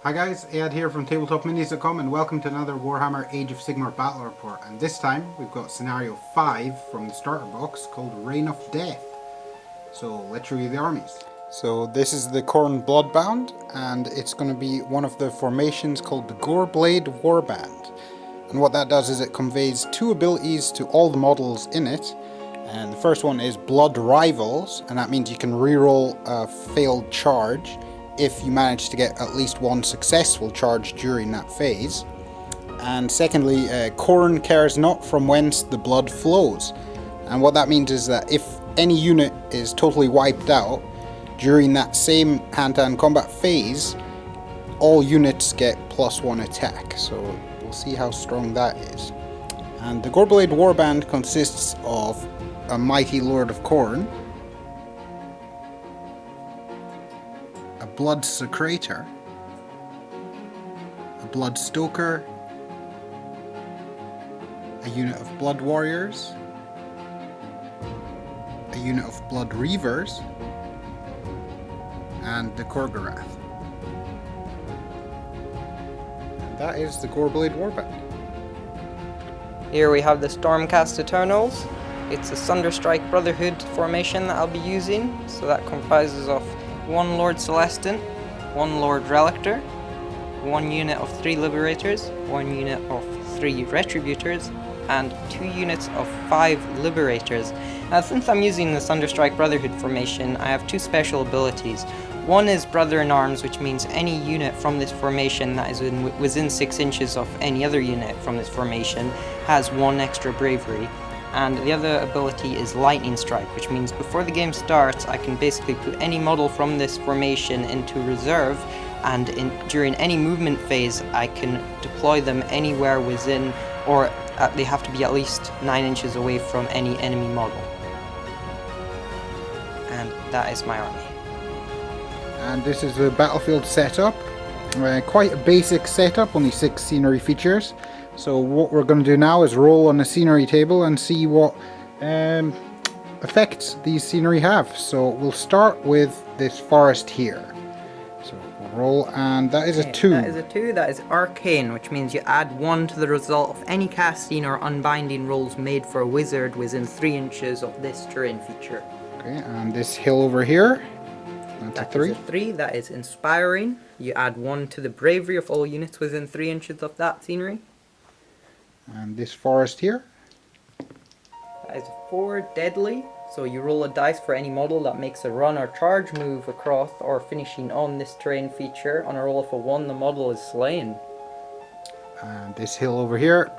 Hi guys, Ed here from tabletopminis.com and welcome to another Warhammer Age of Sigmar battle report, and this time we've got scenario 5 from the starter box called Reign of Death. So let's review the armies. So this is the Khorne Bloodbound, and it's going to be one of the formations called the Goreblade Warband. And what that does is it conveys 2 abilities to all the models in it. And the first one is Blood Rivals, and that means you can reroll a failed charge if you manage to get at least one successful charge during that phase. And secondly, Khorne cares not from whence the blood flows. And what that means is that if any unit is totally wiped out during that same hand-to-hand combat phase, all units get +1 attack. So we'll see how strong that is. And the Goreblade Warband consists of a Mighty Lord of Khorne, a Blood Secretor, a Blood Stoker, a unit of Blood Warriors, a unit of Blood Reavers, and the Korghos. And that is the Goreblade Warband. Here we have the Stormcast Eternals. It's a Sunderstrike Brotherhood formation that I'll be using, so that comprises of 1 Lord Celestant, 1 Lord Relictor, 1 unit of 3 Liberators, 1 unit of 3 Retributors, and 2 units of 5 Liberators. Now, since I'm using the Sunderstrike Brotherhood formation, I have 2 special abilities. One is Brother in Arms, which means any unit from this formation that is within 6 inches of any other unit from this formation has 1 extra bravery. And the other ability is Lightning Strike, which means before the game starts I can basically put any model from this formation into reserve, and during any movement phase I can deploy them anywhere within, or they have to be at least 9 inches away from any enemy model. And that is my army. And this is the battlefield setup. Quite a basic setup, only 6 scenery features. So what we're going to do now is roll on the scenery table and see what effects these scenery have. So we'll start with this forest here. So we'll roll, and that is a 2. That is a 2. That is Arcane, which means you add 1 to the result of any casting or unbinding rolls made for a wizard within 3 inches of this terrain feature. Okay, and this hill over here. That's a 3. That is a 3. That is Inspiring. You add 1 to the bravery of all units within 3 inches of that scenery. And this forest here. That is 4. Deadly. So you roll a dice for any model that makes a run or charge move across or finishing on this terrain feature. On a roll of a 1, the model is slain. And this hill over here.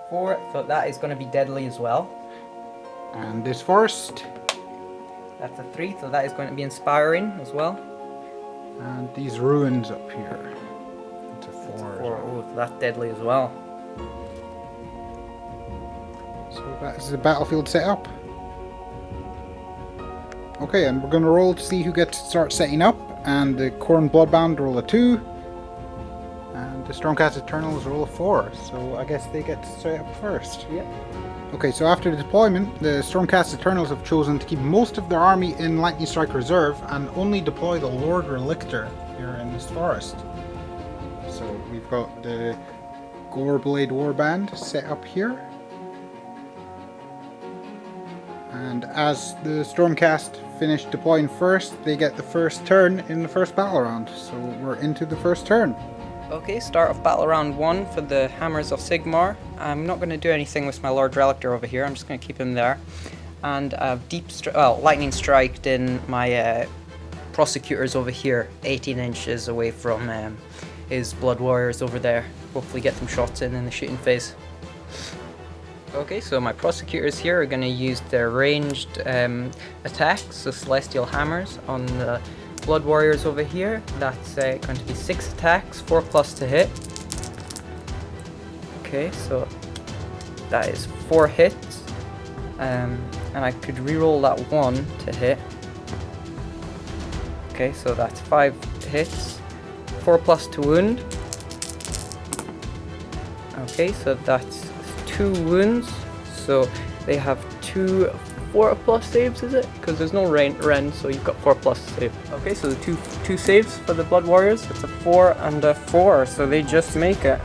4. So that is going to be deadly as well. And this forest. That's a 3. So that is going to be Inspiring as well. And these ruins up here. It's a 4. Oh, so that's deadly as well. So that is the battlefield setup. Okay, and we're going to roll to see who gets to start setting up. And the Khorne Bloodbound roll a 2. And the Stormcast Eternals roll a 4. So I guess they get to set up first. Yep. Okay, so after the deployment, the Stormcast Eternals have chosen to keep most of their army in Lightning Strike Reserve and only deploy the Lord Relictor here in this forest. So we've got the Goreblade Warband set up here. And as the Stormcast finish deploying first, they get the first turn in the first battle round. So we're into the first turn. Okay, start of battle round 1 for the Hammers of Sigmar. I'm not going to do anything with my Lord Relictor over here, I'm just going to keep him there. And I've Lightning Striked in my Prosecutors over here, 18 inches away from his Blood Warriors over there. Hopefully get some shots in the shooting phase. Okay, so my Prosecutors here are going to use their ranged attacks, so Celestial Hammers, on the Blood Warriors over here. That's going to be 6 attacks, 4+ to hit. Okay, so that is 4 hits. And I could reroll that 1 to hit. Okay, so that's 5 hits, 4+ to wound. Okay, so that's 2 wounds. So they have 2 4 plus saves, is it? Because there's no Ren, so you've got 4 plus save. Okay, so the two saves for the Blood Warriors. It's a 4 and a 4, so they just make it.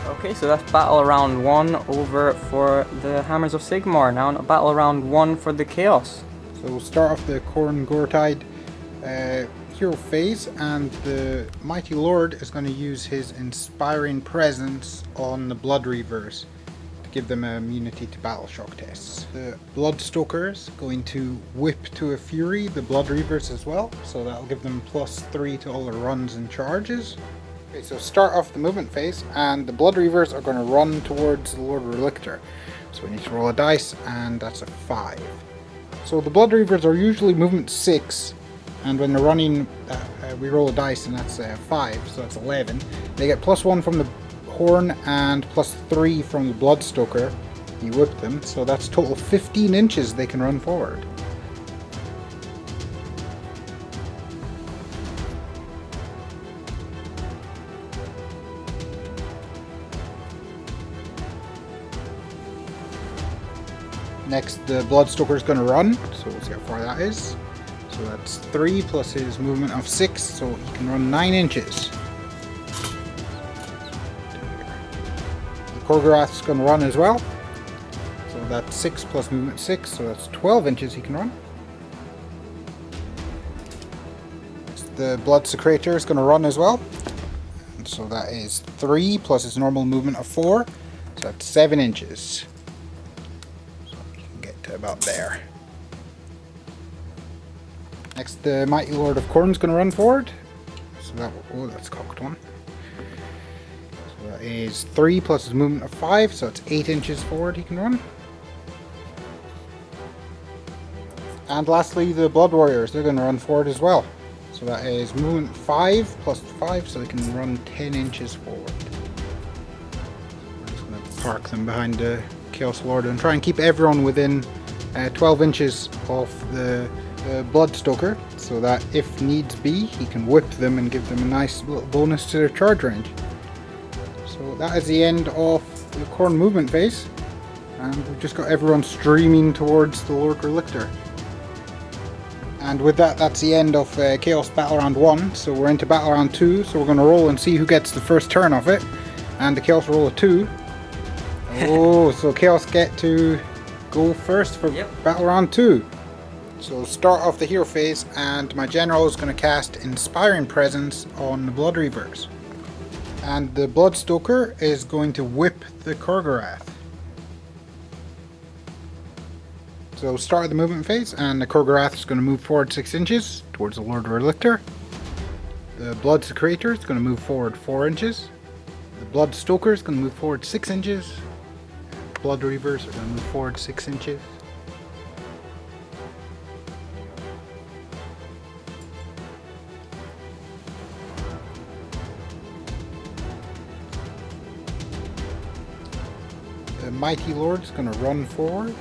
Okay, so that's battle round 1 over for the Hammers of Sigmar. Now battle round 1 for the Chaos. So we'll start off the Korghos Khul hero phase, and the Mighty Lord is going to use his Inspiring Presence on the Blood Reavers to give them immunity to battle shock tests. The Bloodstoker is going to whip to a fury the Blood Reavers as well, so that'll give them +3 to all their runs and charges. Okay, so start off the movement phase, and the Blood Reavers are going to run towards the Lord Relictor. So we need to roll a dice, and that's a 5. So the Blood Reavers are usually movement 6, and when they're running, we roll a dice, and that's 5, so that's 11. They get +1 from the Horn and +3 from the Bloodstoker. You whip them, so that's total 15 inches they can run forward. Next, the Bloodstoker is going to run, so we'll see how far that is. So that's 3 plus his movement of 6, so he can run 9 inches. The Korghos is going to run as well. So that's 6 plus movement 6, so that's 12 inches he can run. The Bloodsecrator is going to run as well. And so that is 3 plus his normal movement of 4, so that's 7 inches. About there. Next, the Mighty Lord of Khorne is going to run forward. So that's cocked one. So that is 3 plus his movement of 5, so it's 8 inches forward he can run. And lastly, the Blood Warriors, they're going to run forward as well. So that is movement 5 plus 5, so they can run 10 inches forward. I'm just going to park them behind the Chaos Lord and try and keep everyone within 12 inches of the Bloodstoker, so that if needs be, he can whip them and give them a nice little bonus to their charge range. So that is the end of the Khorne movement phase, and we've just got everyone streaming towards the Lord Relictor. And with that, that's the end of Chaos Battle Round 1, so we're into Battle Round 2, so we're going to roll and see who gets the first turn of it, and the Chaos roll a 2. Oh, so Chaos get to go first for Battle Round 2. So start off the hero phase, and my general is going to cast Inspiring Presence on the Blood Reavers. And the Bloodstoker is going to whip the Korghos. So start the movement phase, and the Korghos is going to move forward 6 inches towards the Lord Relictor. The Bloodsecrator is going to move forward 4 inches. The Bloodstoker is going to move forward 6 inches. Blood Reavers are going to move forward 6 inches. The Mighty Lord is going to run forward,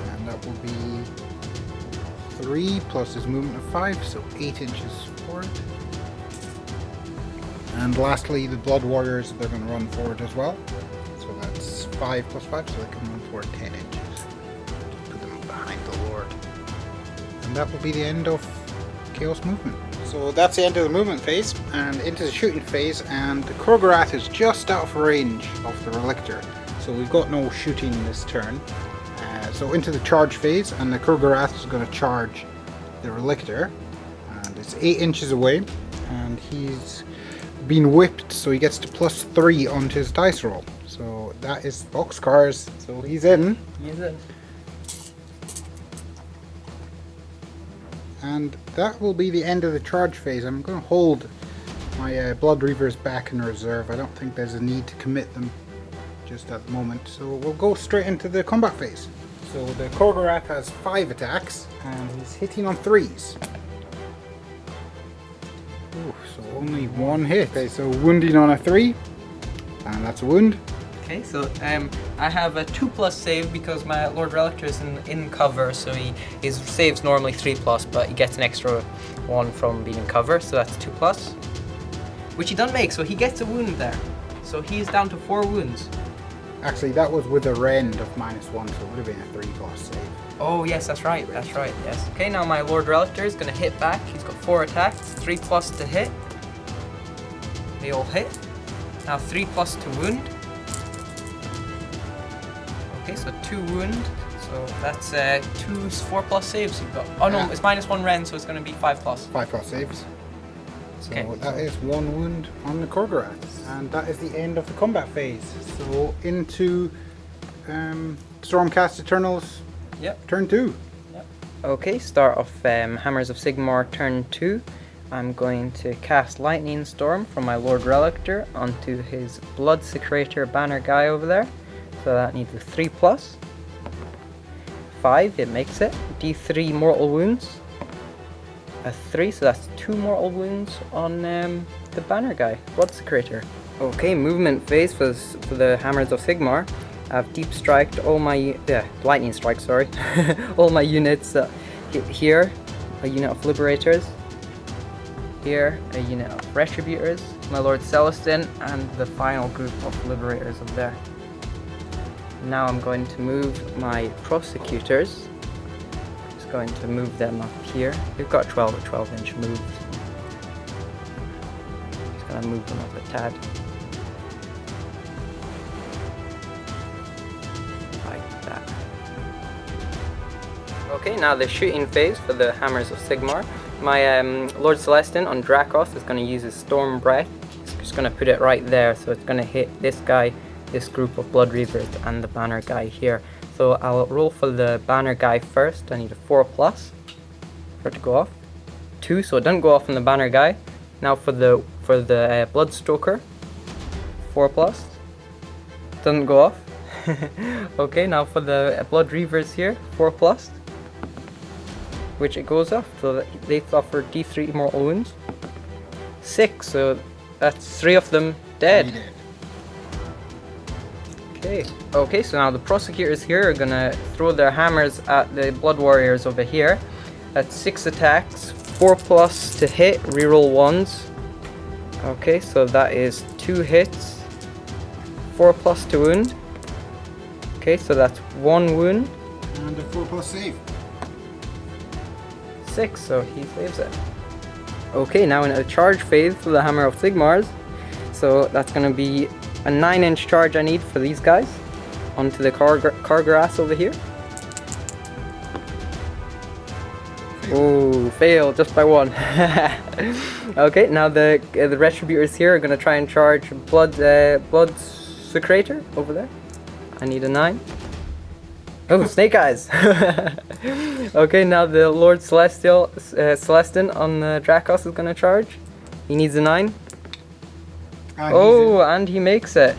and that will be 3 plus his movement of 5, so 8 inches forward. And lastly, the Blood Warriors, they're going to run forward as well. So that's 5 plus 5, so they can run forward 10 inches. Just put them behind the Lord. And that will be the end of Chaos movement. So that's the end of the movement phase, and into the shooting phase, and the Korghos is just out of range of the Relictor. So we've got no shooting this turn. So into the charge phase, and the Korghos is going to charge the Relictor. And it's 8 inches away, and he's been whipped, so he gets to +3 onto his dice roll. So that is boxcars, so he's in. He's in. And that will be the end of the charge phase. I'm going to hold my Blood Reavers back in reserve. I don't think there's a need to commit them just at the moment. So we'll go straight into the combat phase. So the Korghos has 5 attacks, and he's hitting on 3s. Ooh, so only 1 hit. Okay, so wounding on a 3, and that's a wound. Okay, so I have a 2+ save because my Lord Relictor is in cover, so his save's normally 3+, but he gets an extra 1 from being in cover, so that's 2+. Which he doesn't make, so he gets a wound there. So he's down to 4 wounds. Actually, that was with a rend of -1, so it would have been a 3+ save. Oh yes, that's right, yes. Okay, now my Lord Relictor is going to hit back. He's got 4 attacks, 3+ to hit. They all hit. Now 3+ to wound. Okay, so 2 wound. So that's 2 4+ saves you've got. Oh no, it's -1 rend, so it's going to be 5+. 5+ saves. So Okay. that is 1 wound on the Korghos, and that is the end of the combat phase. So into Stormcast Eternals. Yep. Turn 2. Yep. Okay, start off Hammers of Sigmar turn 2. I'm going to cast Lightning Storm from my Lord Relictor onto his Blood Secretor banner guy over there. So that needs a 3+. 5, it makes it. D3 mortal wounds. A 3, so that's 2 mortal wounds on the banner guy, Blood Secretor. Okay, movement phase for the Hammers of Sigmar. I've deep striked all my lightning strike, sorry, all my units here, a unit of Liberators, here a unit of Retributors, my Lord Celestin, and the final group of Liberators up there. Now I'm going to move my Prosecutors. Just going to move them up here. We've got 12-inch moves. Just gonna move them up a tad. Okay, now the shooting phase for the Hammers of Sigmar. My Lord Celestin on Dracos is going to use his Storm Breath. He's just going to put it right there, so it's going to hit this guy, this group of Blood Reavers, and the banner guy here. So I'll roll for the banner guy first. I need a 4+ for it to go off. 2, so it doesn't go off on the banner guy. Now for the Bloodstoker, 4+. Doesn't go off. Okay, now for the Blood Reavers here, 4+. Which it goes off, so they suffer D3 mortal wounds. 6, so that's 3 of them dead. Okay, so now the Prosecutors here are gonna throw their hammers at the Blood Warriors over here. That's 6 attacks, 4+ to hit, reroll 1s. Okay, so that is 2 hits, 4+ to wound. Okay, so that's 1 wound. And a 4+ save. 6, so he saves it. Okay, now in a charge phase for the Hammer of Sigmars. So that's going to be a 9-inch charge I need for these guys onto the Korghos over here. Oh, fail just by 1. Okay, now the Retributors here are going to try and charge Blood Secretor over there. I need a 9. Oh, Snake Eyes! Okay, now the Lord Celestin on the Dracos is gonna charge. He needs a 9. And he makes it.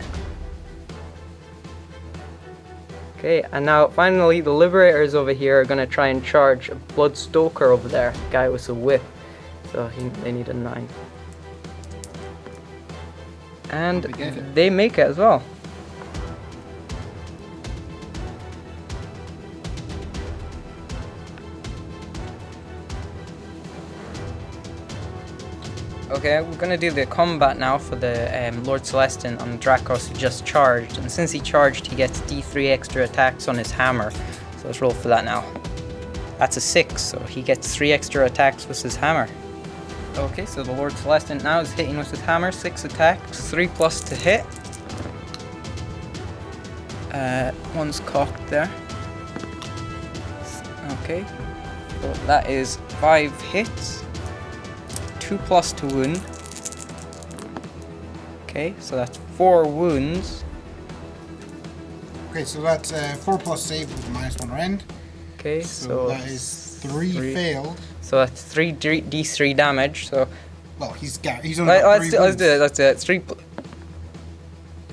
Okay, and now finally the Liberators over here are gonna try and charge Bloodstoker over there, guy with a whip. So they need a 9. And they make it as well. Okay, we're going to do the combat now for the Lord Celestin on Dracos who just charged. And since he charged, he gets D3 extra attacks on his hammer. So let's roll for that now. That's a 6, so he gets 3 extra attacks with his hammer. Okay, so the Lord Celestin now is hitting with his hammer, 6 attacks, 3+ to hit. One's cocked there. Okay, so that is 5 hits. 2+ to wound. Okay, so that's 4 wounds. Okay, so that's 4+ save with -1 rend. Okay, so that is 3 failed. So that's 3 D3 damage. So well, he's only got 3 wounds. Let's do it. 3.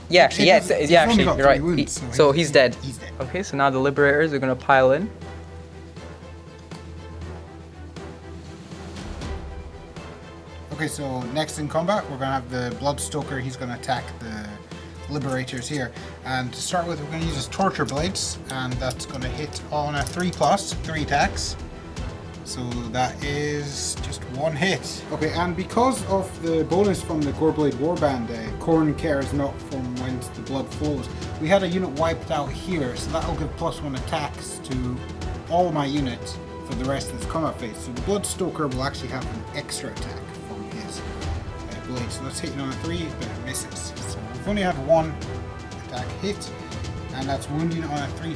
Yeah, actually, you're right. Wounds, so he's dead. He's dead. Okay, so now the Liberators are gonna pile in. Okay, so next in combat, we're going to have the Bloodstoker. He's going to attack the Liberators here. And to start with, we're going to use his Torture Blades, and that's going to hit on a 3+, 3 attacks. So that is just one hit. Okay, and because of the bonus from the Goreblade Warband, Khorne cares not from whence the blood flows. We had a unit wiped out here, so that'll give +1 attacks to all my units for the rest of this combat phase. So the Bloodstoker will actually have an extra attack from his blade. So that's hitting on a 3, but it misses. So we've only had one attack hit, and that's wounding on a 3+.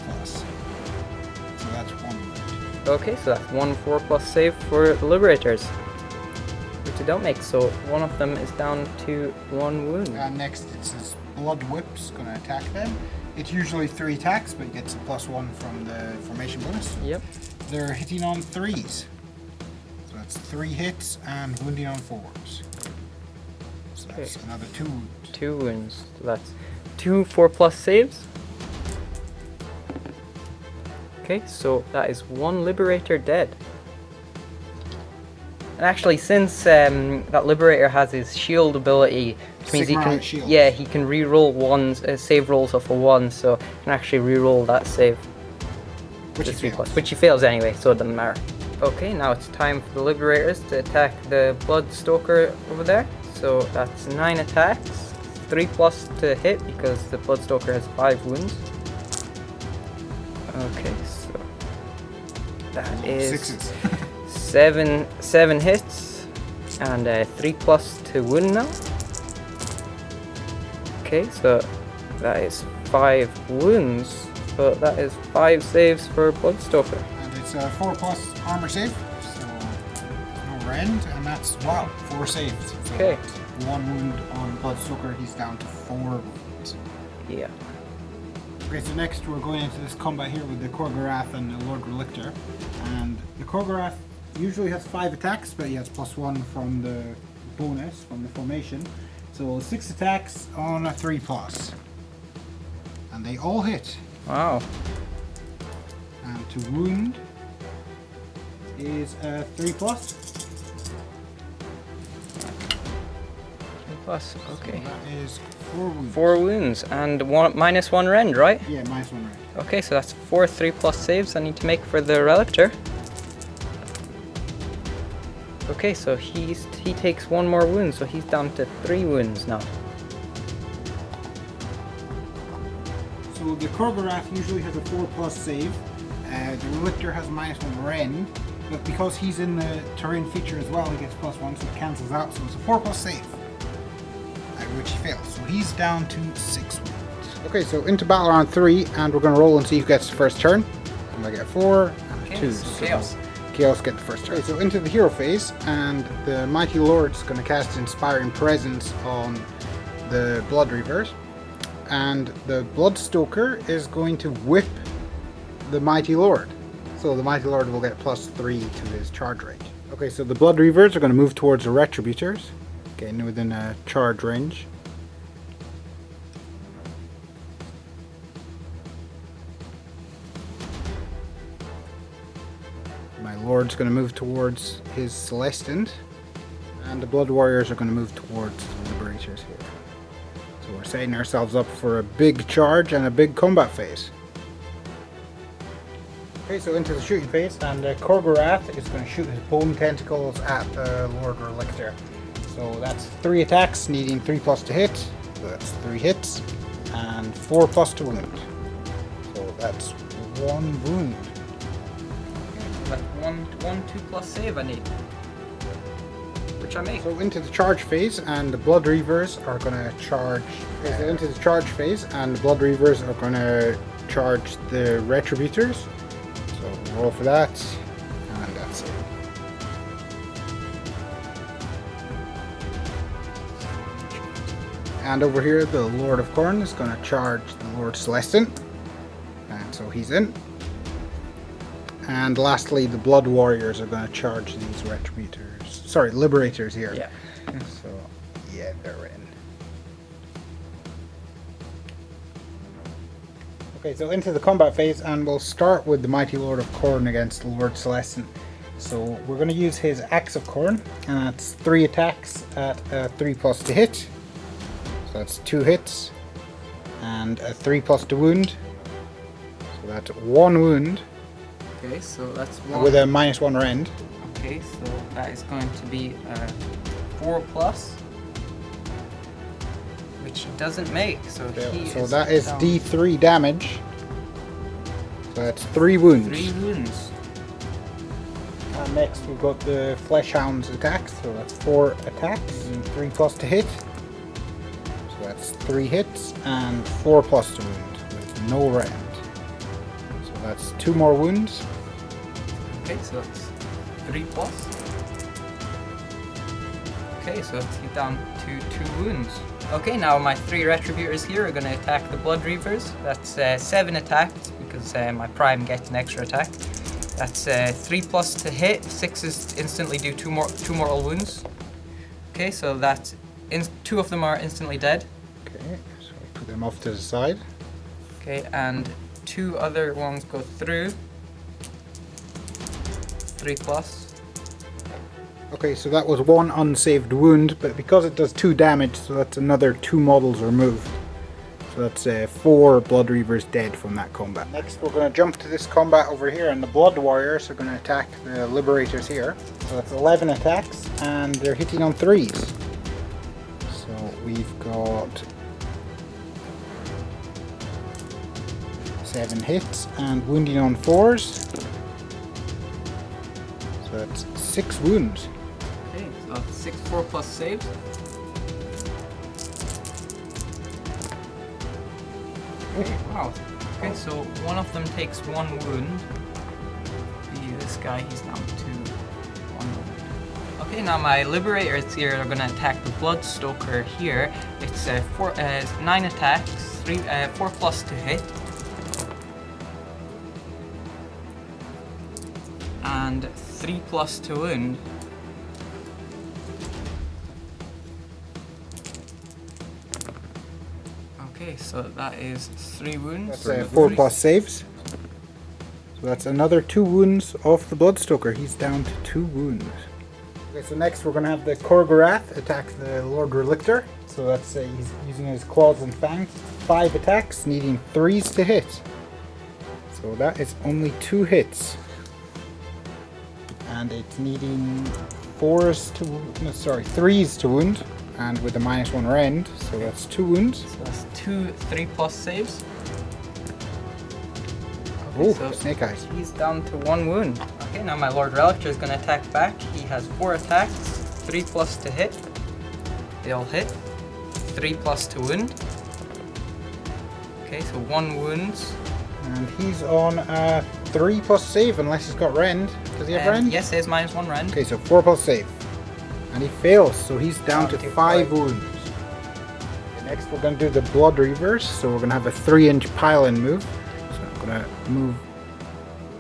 So that's 1 wound. Okay, so that's 1 4+ save for the Liberators, which they don't make, so one of them is down to 1 wound. And next it's his Blood Whip's going to attack them. It's usually 3 attacks, but it gets a +1 from the formation bonus. Yep. They're hitting on 3s. So that's 3 hits and wounding on 4s. So that's another 2 wounds. 2 wounds. So that's 2 4+ saves. Okay, so that is 1 Liberator dead. And actually, since that Liberator has his shield ability, which means he can, shield. yeah, he can re-roll save rolls off a 1, so he can actually re-roll that save. Which he fails. Which he fails anyway, so it doesn't matter. Okay, now it's time for the Liberators to attack the Bloodstoker over there. So that's 9 attacks, 3+ to hit because the Bloodstoker has 5 wounds. Okay, so that is 6s. 7 hits and 3+ to wound now. Okay, so that is 5 wounds, but that is 5 saves for Bloodstoker. And it's a 4+ armor save, so no rend, and that's, wow, 4 saves. So Okay. 1 wound on Bloodstoker, he's down to 4 wounds. Yeah. Okay, so next we're going into this combat here with the Korghos and the Lord Relictor. And the Korghos usually has 5 attacks, but he has +1 from the bonus, from the formation. So 6 attacks on a 3+. And they all hit. Wow. And to wound is a 3+. 3+, okay. So that is 4 wounds. 4 wounds and -1 rend, right? Yeah, -1 rend. Okay, so that's 4 3+ saves I need to make for the Relictor. Okay, so he takes 1 more wound, so he's down to 3 wounds now. So the Korghos usually has a 4+ save. The Relictor has -1 rend, but because he's in the terrain feature as well, he gets +1, so it cancels out. So it's a 4+ save, which he fails. So he's down to 6 wounds. Okay, so into battle round 3, and we're going to roll and see who gets the first turn. And I get 4 and 2. So Chaos. Chaos get the first turn. Okay, so into the hero phase, and the Mighty Lord's going to cast Inspiring Presence on the Blood Reavers. And the Bloodstoker is going to whip the Mighty Lord. So the Mighty Lord will get +3 to his charge range. Okay, so the Blood Reavers are going to move towards the Retributors, getting within a charge range. My Lord's going to move towards his Celestant, and the Blood Warriors are going to move towards the Liberators here. So we're setting ourselves up for a big charge and a big combat phase. Okay, so into the shooting phase, and Korghos is going to shoot his bone tentacles at the Lord Relictor. So that's 3 attacks, needing 3+ to hit. So that's 3 hits, and 4+ to wound. So that's 1 wound. That's 1 2+ save I need, which I make. So into the charge phase, and the Blood Reavers are going to charge. Okay, so into the charge phase, and the Blood Reavers are going to charge the Retributors. So roll for that, and that's it. And over here, the Lord of Khorne is going to charge the Lord Celestant, and so he's in. And lastly, the Blood Warriors are going to charge these Retributors. Sorry, Liberators here. Yeah. So, yeah, they're in. Okay, so into the combat phase, and we'll start with the Mighty Lord of Khorne against the Lord Celestant. So we're going to use his Axe of Khorne, and that's 3 attacks at a 3+ to hit. So that's 2 hits, and a 3+ to wound. So that's 1 wound. Okay, so that's one. With a -1 rend. Okay, so that is going to be a 4+, which he doesn't make. So So that is D3 damage. So that's 3 wounds. 3 wounds. And next we've got the Flesh Hound's attacks. So that's 4 attacks and 3+ to hit. So that's 3 hits and 4+ to wound with no rend. So that's 2 more wounds. Okay, so that's 3+. Okay, so he's down to 2 wounds. Okay, now my 3 Retributors here are going to attack the Blood Reavers. That's 7 attacks because my Prime gets an extra attack. That's 3+ to hit. 6s instantly do 2 mortal wounds. Okay, so that's 2 of them are instantly dead. Okay, so put them off to the side. Okay, and 2 other ones go through. 3+. Okay, so that was 1 unsaved wound, but because it does 2 damage, so that's another 2 models removed. So that's 4 Blood Reavers dead from that combat. Next we're going to jump to this combat over here, and the Blood Warriors are going to attack the Liberators here. So that's 11 attacks, and they're hitting on 3s. So we've got 7 hits, and wounding on 4s. So that's 6 wounds. Okay, so 6 4+ saves. Okay, wow. Okay, so one of them takes 1 wound. This guy, he's down to 1 wound. Okay, now my Liberators here are going to attack the Bloodstoker here. It's 9 attacks, 4+ to hit. And 3+ to wound. Okay, so that is 3 wounds. That's 4+ saves. So that's another 2 wounds off the Bloodstoker. He's down to 2 wounds. Okay, so next we're going to have the Korghos attack the Lord Relictor. So that's he's using his claws and fangs. 5 attacks, needing 3s to hit. So that is only 2 hits. And it's needing 3s to wound, and with a -1 rend, so that's 2 wounds. So that's 2 3+ saves. Oh, so snake eyes. He's down to 1 wound. Okay, now my Lord Relictor is going to attack back. He has 4 attacks, 3+ to hit. They all hit. 3+ to wound. Okay, so 1 wounds. And he's on a 3+ save unless he's got rend. Does he have rend? Yes, he has -1 rend. Okay, so 4+ save. And he fails, so he's down to 5 wounds. Okay, next we're going to do the Blood Reavers. So we're going to have a 3-inch pile-in move. So I'm going to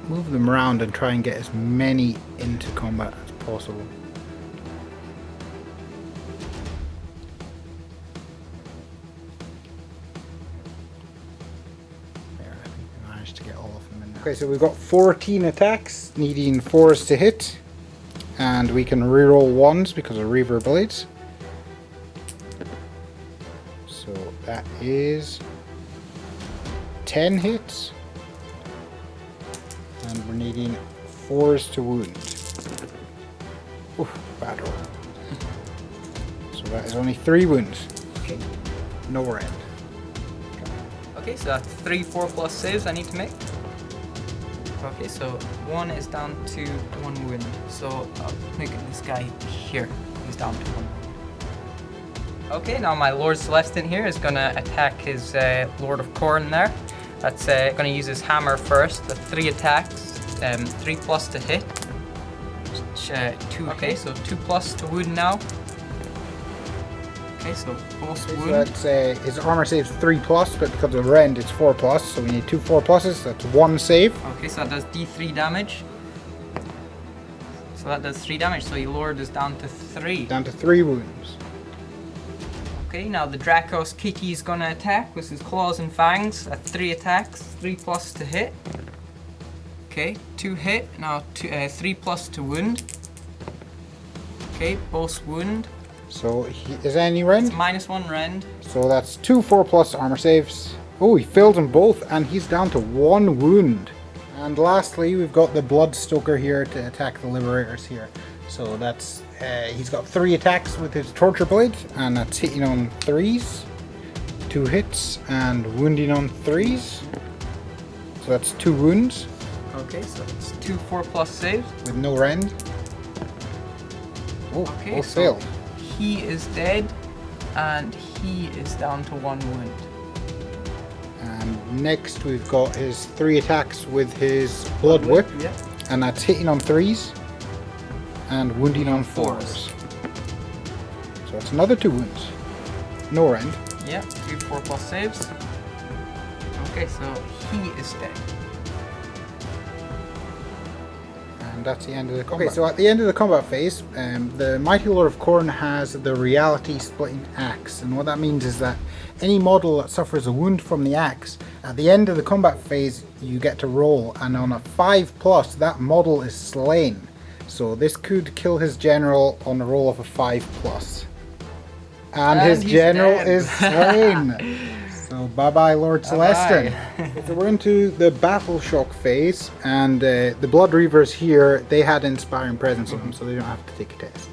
move them around and try and get as many into combat as possible. To get all of them in there. Okay, so we've got 14 attacks, needing 4s to hit, and we can reroll 1s because of Reaver Blades. So that is 10 hits, and we're needing 4s to wound. Oof, bad roll. So that is only 3 wounds. Okay. No rend. Okay, so that's 3 4+ saves I need to make. Okay, so 1 is down to 1 wound. So I'll make this guy here. He's down to 1 wound. Okay, now my Lord Celestin here is going to attack his Lord of Khorne there. That's going to use his hammer first. The 3 attacks, 3+ to hit. 2. Okay, so 2+ to wound now. Okay, so both wound. So that's, his armor saves 3+, but because of rend it's 4+, so we need 2 4+. That's 1 save. Okay, so that does D3 damage. So that does 3 damage, so your Lord is down to 3. Down to 3 wounds. Okay, now the Dracos Kiki is gonna attack with his claws and fangs at 3 attacks, 3+ to hit. Okay, 2 hit, now 3+ to wound. Okay, both wound. So is there any rend? It's -1 rend. So that's 2 4+ armor saves. Oh, he failed them both, and he's down to 1 wound. And lastly, we've got the Bloodstoker here to attack the Liberators here. So that's, he's got 3 attacks with his Torture Blade, and that's hitting on 3s. 2 hits, and wounding on 3s. So that's 2 wounds. Okay, so it's 2 4+ saves. With no rend. Oh, Okay, both so failed. he is dead, and he is down to 1 wound. And next we've got his 3 attacks with his Blood Whip, Yeah. and that's hitting on 3s and wounding on 4s. So that's another 2 wounds. No rend. Yeah, 2 4+ saves. Okay, so he is dead. And that's the end of the combat. Okay, so at the end of the combat phase, the Mighty Lord of Khorne has the Reality Splitting Axe, and what that means is that any model that suffers a wound from the axe, at the end of the combat phase you get to roll, and on a 5+, that model is slain. So this could kill his general on a roll of a 5+. And his he's general dead. is slain. So bye bye Lord Celestin. So we're into the Battle Shock phase, and the Blood Reavers here, they had Inspiring Presence on them, so they don't have to take a test.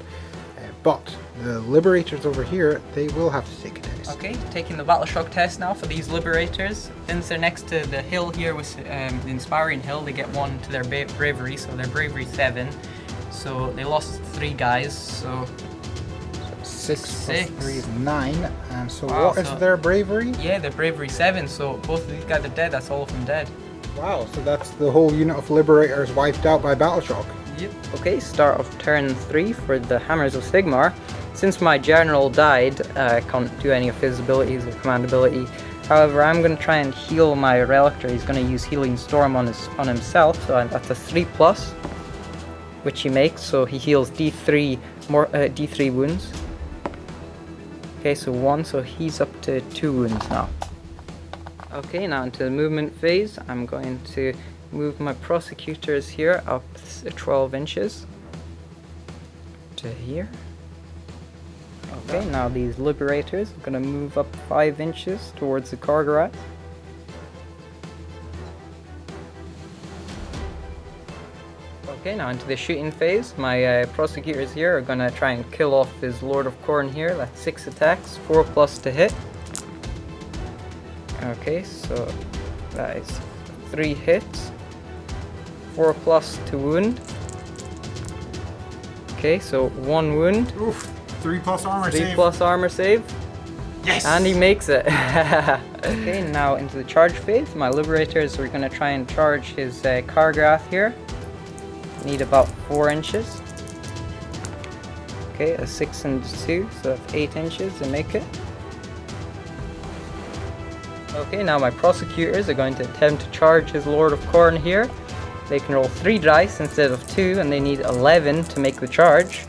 But the Liberators over here, they will have to take a test. Okay, taking the Battle Shock test now for these Liberators. Since they're next to the hill here with the Inspiring Hill, they get 1 to their Bravery, so their Bravery 7. So they lost 3 guys, so 6 6. plus 3 is 9, and so Wow, what is so- their Bravery? yeah, their Bravery 7, so both of these guys are dead, that's all of them dead. Wow, so that's the whole unit of Liberators wiped out by Battle Shock. Yep. Okay, start of turn 3 for the Hammers of Sigmar. Since my general died, I can't do any of his abilities or command ability. However, I'm going to try and heal my Relictor. He's going to use Healing Storm on himself, so that's a 3+, which he makes, so he heals D3 D3 wounds. Okay, so 1, so he's up to 2 wounds now. Okay, now into the movement phase, I'm going to move my prosecutors here up 12 inches to here. Okay, now these Liberators are going to move up 5 inches towards the Korghos. Okay, now into the shooting phase. My prosecutors here are going to try and kill off his Lord of Khorne here. That's 6 attacks, 4+ to hit. Okay, so that is 3 hits, 4+ to wound. Okay, so 1 wound. Oof, 3+ armor 3 save. plus armor save. Yes! And he makes it. Okay, now into the charge phase. My Liberators are going to try and charge his Kargrath here. Need about 4 inches. Okay, a 6 and 2, so that's 8 inches to make it. Okay, now my prosecutors are going to attempt to charge his Lord of Khorne here. They can roll 3 dice instead of 2, and they need 11 to make the charge.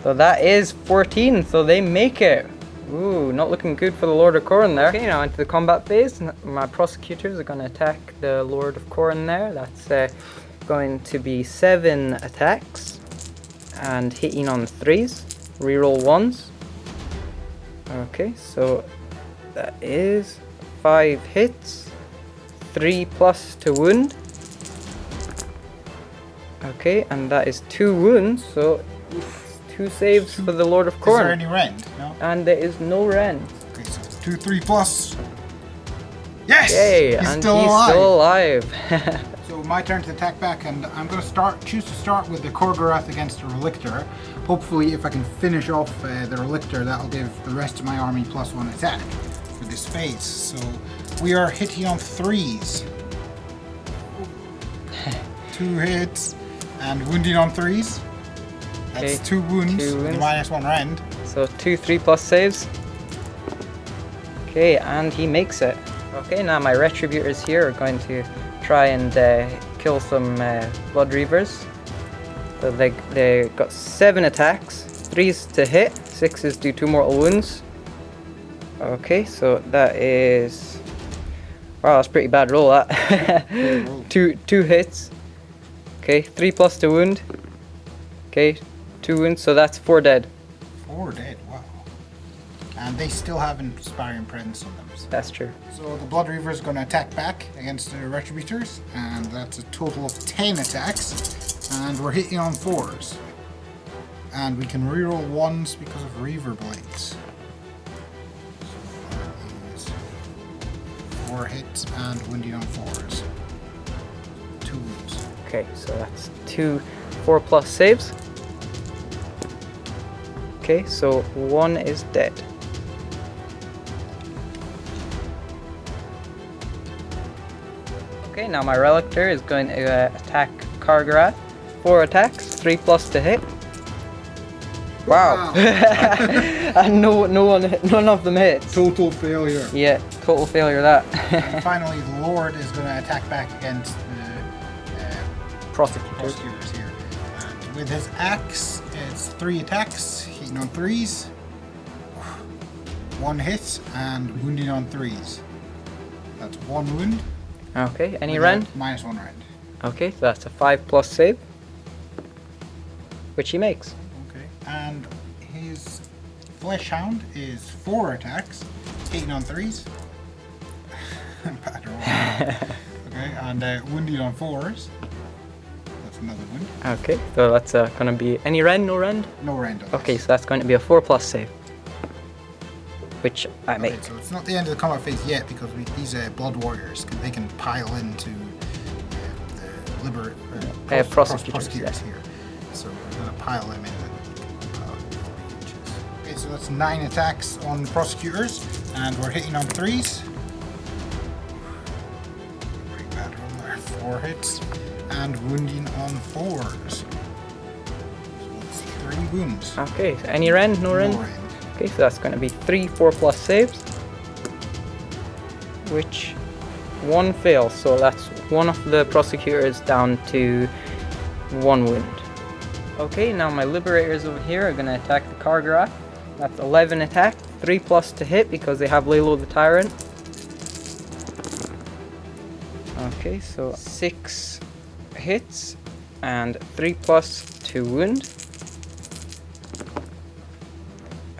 So that is 14, so they make it. Ooh, not looking good for the Lord of Khorne there. Okay, now into the combat phase. My prosecutors are going to attack the Lord of Khorne there. That's going to be 7 attacks and hitting on 3s. Reroll 1s. Okay, so that is 5 hits, 3+ to wound. Okay, and that is 2 wounds, so 2 saves for the Lord of Is there Khorne. any rend? No? And there is no rend. Okay, so it's 2, 3+. Yes! Yay, He's and still he's alive. still alive. So my turn to attack back, and I'm going to choose to start with the Korghos against the Relictor. Hopefully if I can finish off the Relictor, that'll give the rest of my army +1 attack for this phase. So we are hitting on 3s. 2 hits and wounding on 3s. That's Okay, 2 wounds, 2 with wounds. -1 rend. So 2 3+ saves. Okay, and he makes it. Okay, now my Retributors here are going to try and kill some Blood Reavers. So they got 7 attacks, 3s to hit, 6s do 2 mortal wounds. Okay, so that is... Wow, that's pretty bad roll, that. two hits. Okay, 3+ to wound. Okay, 2 wounds, so that's 4 dead. 4 dead, wow. And they still have Inspiring Presence on them, saves. That's true. So the Blood Reaver is going to attack back against the Retributors, and that's a total of 10 attacks, and we're hitting on 4s. And we can reroll 1s because of Reaver Blades. So that is 4 hits and wounding on 4s. 2 wounds. Okay, so that's 2 4+ saves. Okay, so 1 is dead. Okay, now my Relictor is going to attack Korghos. 4 attacks, 3+ to hit. Wow. And none of them hit. Total failure. Yeah, total failure that. And finally, the Lord is going to attack back against the Prosecutors. prosecutors here. And with his axe, it's 3 attacks, hitting on 3s, 1 hit, and wounding on 3s. That's 1 wound. Okay, any with a rend? -1 rend. Okay, so that's a 5+ save, which he makes. Okay, and his Flesh Hound is 4 attacks, hitting on 3s. Bad roll. Okay, and wounding on 4s. That's another wound. Okay, so that's gonna be any rend, no rend? No rend on this. Okay, so that's going to be a 4+ save, which I make. Okay, so it's not the end of the combat phase yet because these Blood Warriors they can pile into the prosecutors here. So we're going to pile them in. Okay, so that's 9 attacks on the prosecutors, and we're hitting on 3s. Pretty bad roll there. 4 hits, and wounding on 4s. So that's 3 wounds. Okay, so any rend, no rend? No rend. Okay, so that's going to be 3 4+ saves, which 1 fails, so that's 1 of the prosecutors down to 1 wound. Okay, now my Liberators over here are going to attack the Korghos. That's 11 attack, 3+ to hit because they have Lalo the Tyrant. Okay, so 6 hits and 3+ to wound.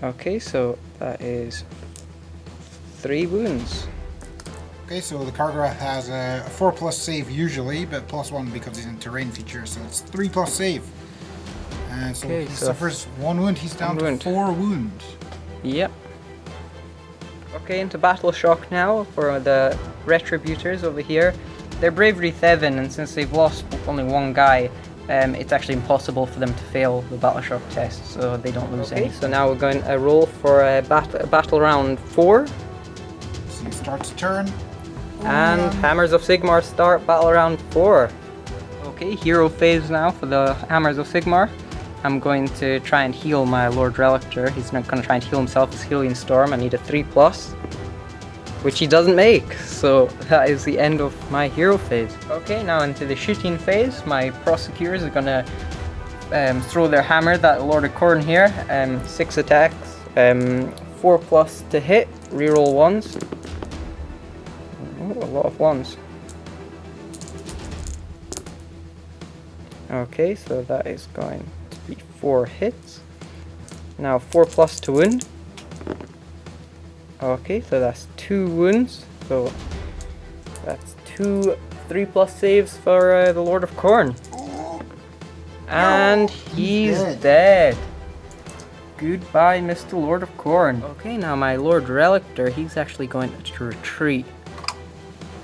Okay, so that is 3 wounds. Okay, so the Korghos has a 4+ save usually, but +1 because he's in terrain feature, so it's 3+ save. And so Okay, he so suffers 1 wound, he's down 1 to wound. 4 wounds. Yep. Okay, into Battle Shock now for the Retributors over here. They're Bravery 7, and since they've lost only 1 guy, it's actually impossible for them to fail the Battle Shock test, so they don't lose any. So now we're going to roll for a battle round 4. So he starts a turn. And Hammers of Sigmar start battle round 4. Okay, hero phase now for the Hammers of Sigmar. I'm going to try and heal my Lord Relictor. He's not going to try and heal himself with Healing Storm. I need a 3+, which he doesn't make. So that is the end of my hero phase. Okay, now into the shooting phase. My prosecutors are going to throw their hammer, that Lord of Khorne here. 6 attacks, 4+ to hit, reroll 1s. Oh, a lot of 1s. Okay, so that is going to be 4 hits. Now 4+ to wound. Okay, so that's 2 wounds. So that's 2 3+ saves for the Lord of Khorne. And he's dead. Goodbye, Mr. Lord of Khorne. Okay, now my Lord Relictor, he's actually going to retreat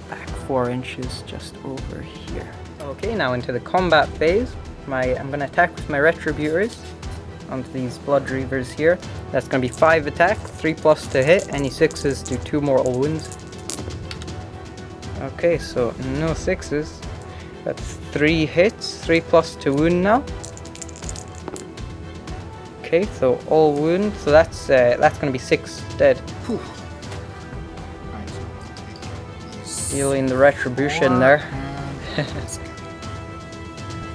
back 4 inches just over here. Okay, now into the combat phase. I'm going to attack with my Retributors onto these Blood Reavers here. That's going to be 5 attack, 3+ to hit. Any 6s do 2 mortal wounds. Okay, so no 6s. That's 3 hits, 3+ to wound now. Okay, so all wound. So that's going to be 6 dead. Whew. Healing the Retribution there.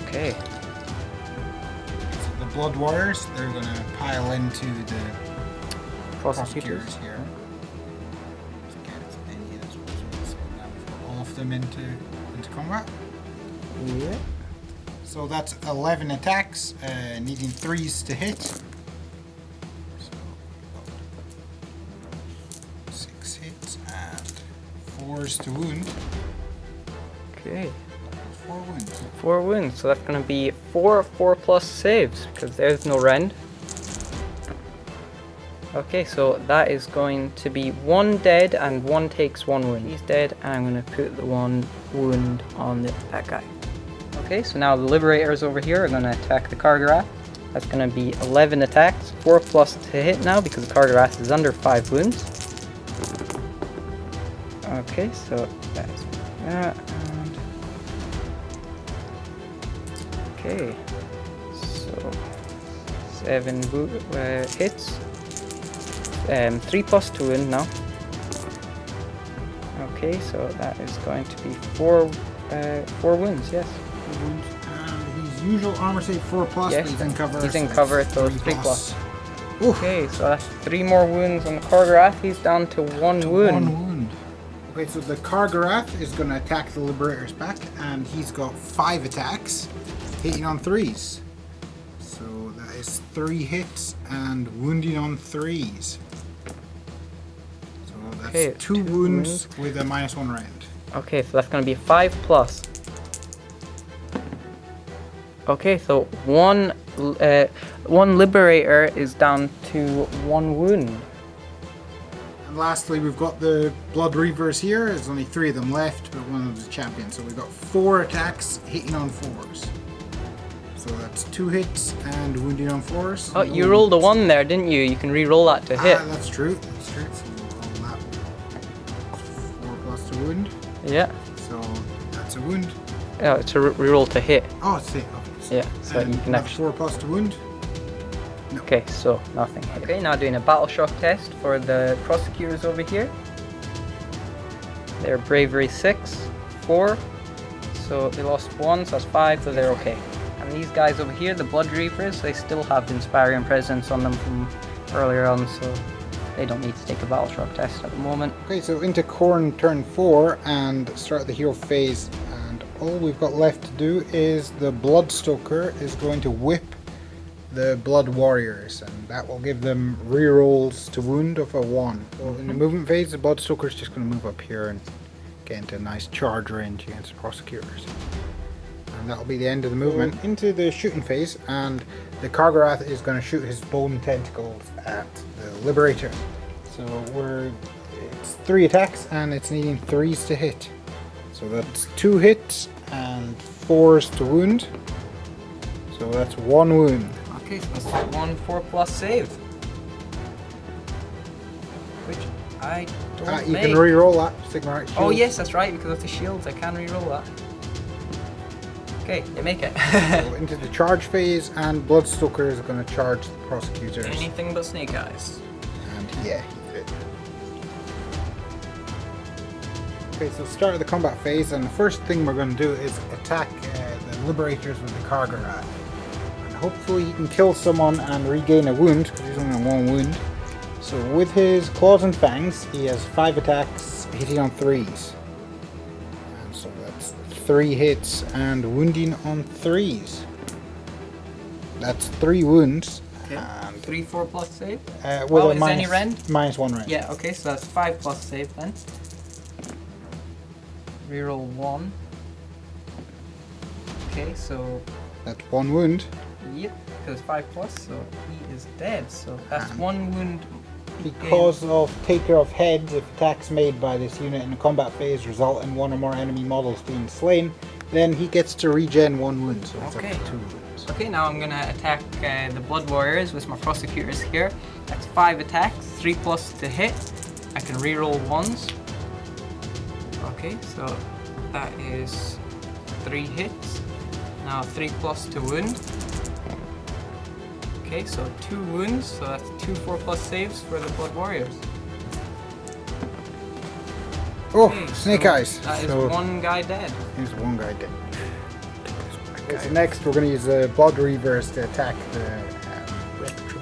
Okay. So the Blood Warriors, they're going to pile into the prosecutors here. Let's get as many as possible. So now we've got all of them into combat. Yeah. So that's 11 attacks, needing 3s to hit. So 6 hits 4s to wound. Okay. 4 wounds. 4 wounds, so that's going to be 4+ saves, because there's no rend. Okay, so that is going to be 1 dead and 1 takes 1 wound. He's dead, and I'm going to put the 1 wound on that guy. Okay, so now the Liberators over here are going to attack the Korghos. That's going to be 11 attacks, 4+ to hit now, because the Korghos is under 5 wounds. Okay, so that's that, and... Okay, so 7 hits. 3+ to wound now. Okay, so that is going to be 4 wounds, yes. 4 wounds. And his usual armor save 4+, Yes, but he's in cover. He's in so cover, it's so it's 3+. 3+. Okay, so that's 3 more wounds on the Korghos. He's down to 1 wound. 1 wound. Okay, so the Korghos is going to attack the Liberator's back, and he's got 5 attacks, hitting on 3s. So that is 3 hits and wounding on 3s. So that's Okay, 2 wounds with a -1 rend. Okay, so that's going to be 5+. Okay, so one Liberator is down to 1 wound. And lastly, we've got the Blood Reavers here. There's only 3 of them left, but one of them's a champion. So we've got 4 attacks hitting on 4s. So that's 2 hits and wounding on 4s. Oh, you rolled a 1 there, didn't you? You can re-roll that to hit. That's true. That's true. So we'll roll that. 4+ to wound. Yeah. So that's a wound. Yeah, it's a re-roll to hit. Oh, it's it. Okay. Yeah, so you can actually... 4+ to wound. No. Okay, so nothing. Okay, now doing a battle shock test for the prosecutors over here. They're bravery 6, 4. So they lost 1, so that's 5, so they're okay. And these guys over here, the Blood Reavers, they still have the Inspiring Presence on them from earlier on, so they don't need to take a battle shock test at the moment. Okay, so into Khorne turn 4 and start the hero phase, and all we've got left to do is the Bloodstoker is going to whip the Blood Warriors, and that will give them rerolls to wound of a 1. So in the movement phase, the Bloodstoker is just going to move up here and get into a nice charge range against the prosecutors. And that'll be the end of the movement. Into the shooting phase, and the Korghos is going to shoot his bone tentacles at the Liberator. So it's 3 attacks, and it's needing 3s to hit. So that's 2 hits and 4s to wound. So that's 1 wound. Okay, so that's 1 4+ save. Which I don't You make. can re-roll that, Sigmar. Oh yes, that's right, because of the shields, I can re-roll that. Okay, you make it. So into the charge phase, and Bloodstoker is going to charge the prosecutors. Anything but snake eyes. And yeah, he's it. Okay, so start of the combat phase, and the first thing we're going to do is attack the Liberators with the Korghos. And hopefully he can kill someone and regain a wound, because he's only on 1 wound. So with his Claws and Fangs, he has 5 attacks hitting on 3s. And so that's 3 hits and wounding on 3s. That's 3 wounds. Okay. And 3 4+ save? with a is any rend? -1 rend. Yeah, okay, so that's 5+ save then. Reroll 1. Okay, so That's 1 wound. yep, because 5+, so he is dead. So that's 1 wound. Because of Taker of Heads, if attacks made by this unit in a combat phase result in 1 or more enemy models being slain, then he gets to regen 1 wound, so it's Okay. up to 2 wounds. Okay, now I'm gonna attack the Blood Warriors with my prosecutors here. That's 5 attacks, 3+ to hit. I can reroll 1s. Okay, so that is 3 hits. Now 3+ to wound. Okay, so 2 wounds, so that's 2 4+ saves for the Blood Warriors. Oh, Okay, Snake so Eyes! That is So 1 guy dead. here's 1 guy dead. Okay, so next we're going to use the Blood Reavers to attack the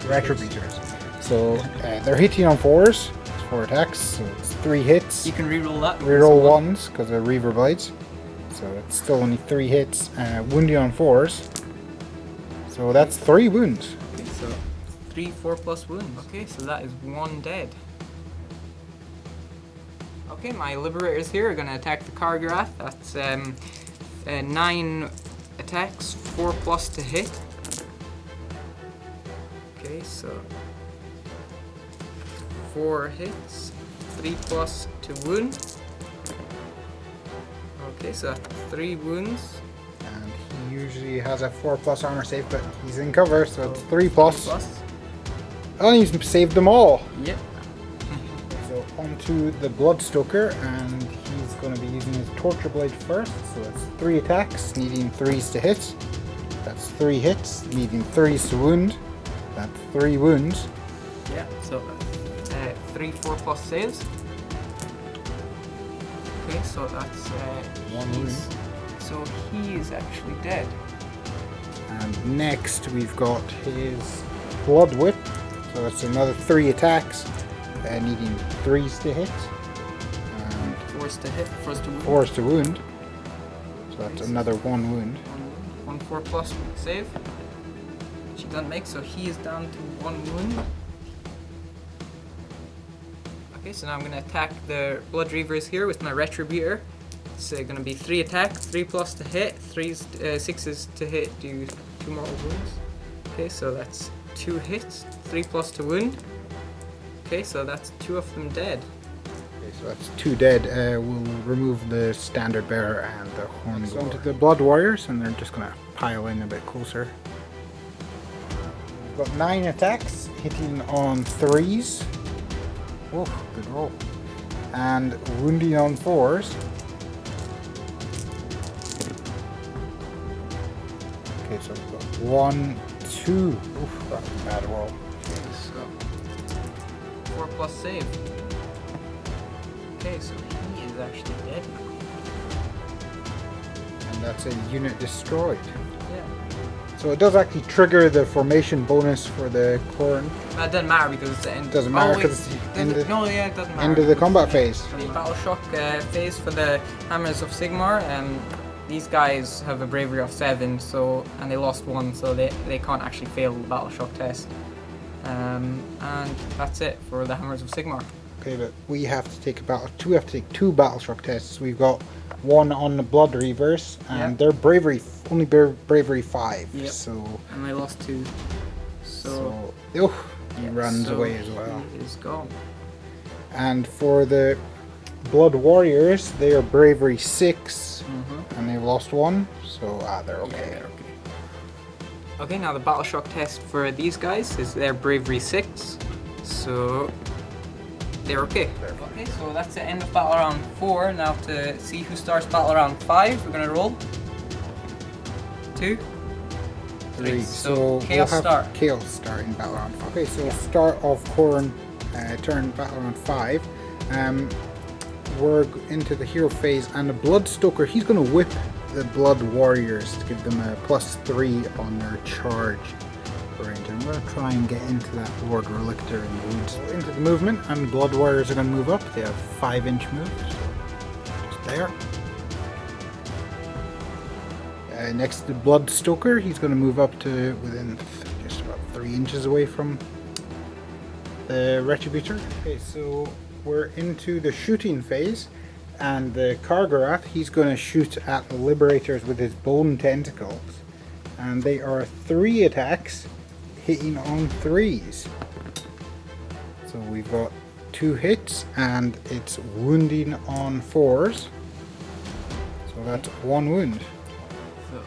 Retributors. So they're hitting on 4s, it's 4 attacks, so it's 3 hits. You can reroll that. Reroll 1s because they're Reaver Blades. So it's still only 3 hits, wounding on 4s. So that's 3 wounds. Okay, so 3 4+ wounds. Okay, so that is 1 dead. Okay, my Liberators here are going to attack the Korghos. That's 9 attacks, 4+ to hit. Okay, so 4 hits, 3+ to wound. Okay, so that's 3 wounds. And he usually has a 4+ armor save, but he's in cover, so it's 3+. Oh, he's saved them all. Yep. So onto the Bloodstoker, and he's going to be using his Torture Blade first. So that's 3 attacks, needing 3s to hit. That's 3 hits, needing 3s to wound. That's 3 wounds. Yeah, so 3 4+ saves. Okay, so that's 1 wound. So he is actually dead. And next we've got his Blood Whip. So that's another 3 attacks, needing 3s to hit. And 4s to hit, 4s to wound. 4s to wound. So that's another 1 wound. 1 4+ save. Which he doesn't make, so he is down to 1 wound. Okay, so now I'm going to attack the Blood Reavers here with my Retributor. It's going to be 3 attacks, 3+ to hit, 6s to hit, do 2 mortal wounds. Okay, so that's 2 hits, 3+ to wound. Okay, so that's 2 of them dead. Okay, so that's 2 dead. We'll remove the Standard Bearer and the Horn. So onto the Blood Warriors, and they're just going to pile in a bit closer. We've got 9 attacks, hitting on 3s. Oh, good roll. And wounding on 4s. Okay, so we've got 1, 2. Oof, that's a bad roll. Okay, so 4+ save. Okay, so he is actually dead now. And that's a unit destroyed. Yeah. So it does actually trigger the formation bonus for the Khorne. That doesn't matter because it's the end. Doesn't matter wait, because it's the end of, no, yeah, it doesn't matter. end of the combat phase. The Battle Shock phase for the Hammers of Sigmar. These guys have a bravery of 7, so and they lost 1, so they can't actually fail the Battle Shock test. And that's it for the Hammers of Sigmar. Okay, but we have to take we have to take 2 Battle Shock tests. We've got 1 on the Blood Reavers, and they're bravery only bravery 5. Yep. So and they lost 2. So he runs away as well. He is gone. And for the Blood Warriors, they are bravery 6, and they've lost 1. So they're okay. Yeah, they're okay. Okay, now the Battle Shock test for these guys is their bravery 6. So they're okay. Okay, so that's the end of battle round 4. Now to see who starts battle round 5, we're gonna roll 2, 3. So Chaos we'll have start. Chaos start in battle round 5. Okay, so start of Khorne turn battle round 5. We're into the hero phase, and the Bloodstoker, he's going to whip the Blood Warriors to give them a +3 on their charge range. I'm going to try and get into that Lord Relictor in the woods. So into the movement, and the Blood Warriors are going to move up. They have 5-inch moves, so just there. Next to the Bloodstoker, he's going to move up to within just about 3 inches away from the Retributor. Okay, so we're into the shooting phase, and the Korghos, he's going to shoot at the Liberators with his bone tentacles, and they are 3 attacks, hitting on 3s. So we've got 2 hits, and it's wounding on 4s. So that's 1 wound. So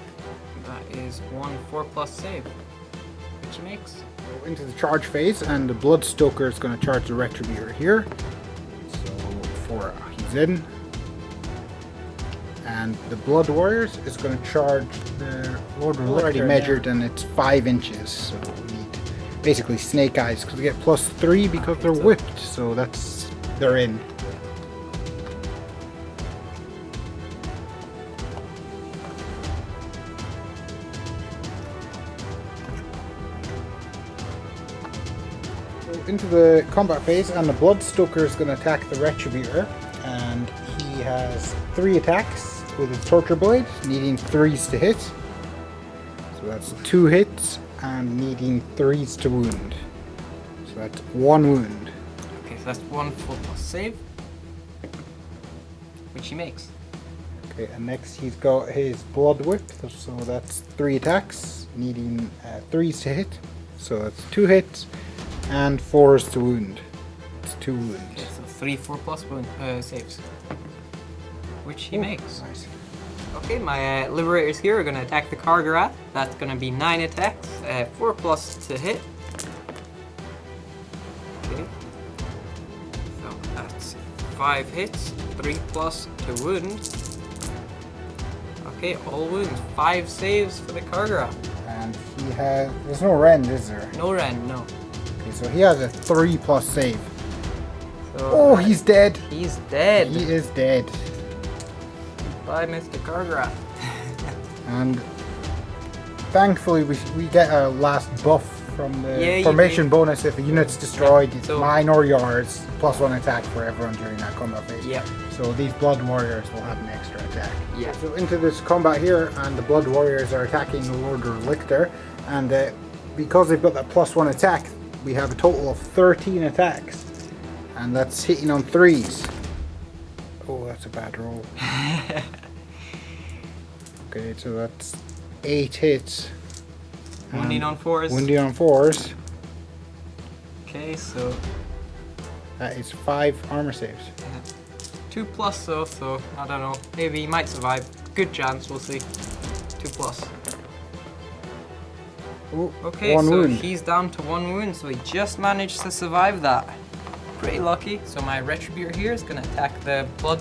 that is 1 4+ save, which he makes. So into the charge phase, and the Bloodstoker is going to charge the Retributor here. So he's in. And the Blood Warriors is going to charge the Lord Relictor. Already measured, and it's 5 inches. So we need basically snake eyes because we get +3 because they're whipped. So they're in. Into the combat phase, and the Bloodstoker is going to attack the Retributor, and he has 3 attacks with his Torture Blade, needing 3s to hit. So that's 2 hits and needing 3s to wound. So that's 1 wound. Okay, so that's 1 4+ save. which he makes. Okay, and next he's got his blood whip, so that's 3 attacks, needing 3s to hit. So that's 2 hits and 4s to wound. It's 2 wounds. Okay, so 3 4+ wound saves, which he makes. Nice. Okay, my liberators here are going to attack the Korghos. That's going to be 9 attacks, 4+ to hit. Okay, so that's 5 hits, 3+ to wound. Okay, all wounds, 5 saves for the Korghos. And he has. There's no rend, is there? No rend, no. Okay, so he has a 3+ save. So, Oh, he's dead. He's dead. He is dead. Bye, Mr. Korghos. And thankfully, we get a last buff from the Yeah, formation bonus. If a unit's destroyed, it's so- mine or yours. +1 attack for everyone during that combat phase. Yeah. So these blood warriors will have an extra attack. Yeah. So into this combat here, and the blood warriors are attacking the Lord Relictor, and because they've got that +1 attack, we have a total of 13 attacks, and that's hitting on 3s. Oh, that's a bad roll. Okay, so that's 8 hits. Wounding on 4s. Wounding on 4s. Okay, so That is 5 armor saves. 2+ though, so I don't know. Maybe he might survive. Good chance, we'll see. 2+. Ooh, Okay, 1 so wound. he's down to 1 wound, so he just managed to survive that. Pretty lucky. So my Retributor here is going to attack the Blood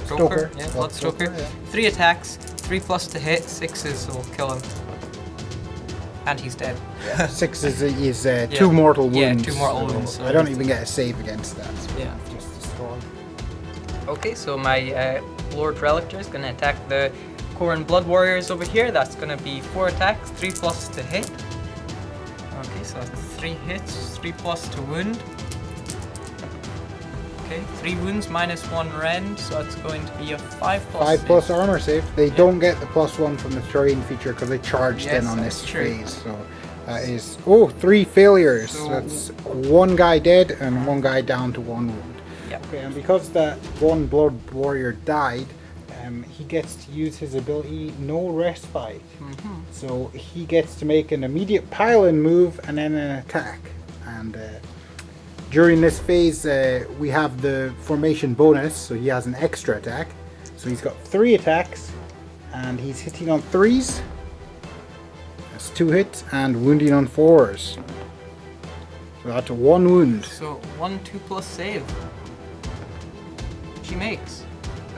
Stoker. Yeah, Blood Stoker. Yeah. 3 attacks, 3+ to hit, 6s will kill him. And he's dead. 6 is 2 mortal wounds. Yeah, 2 mortal so wounds. So I don't even get a save against that. So Yeah. just destroy. Okay, so my Lord Relictor is going to attack the Khorne Blood Warriors over here. That's going to be 4 attacks, 3+ to hit. Okay, so that's 3 hits, 3+ to wound. Okay, 3 wounds minus 1 rend, so it's going to be a 5+. 5+ armor save. They don't get the +1 from the terrain feature because they charged Yes, in on that's this true. phase. So that is 3 failures. So- That's 1 guy dead and 1 guy down to 1 wound. Yeah. Okay, and because that 1 blood warrior died, he gets to use his ability No Respite. So he gets to make an immediate pile-in move and then an attack. And during this phase, we have the formation bonus, so he has an extra attack. So he's got 3 attacks, and he's hitting on 3s. That's 2 hits, and wounding on 4s. So that's 1 wound. So 1 2+ save. She makes.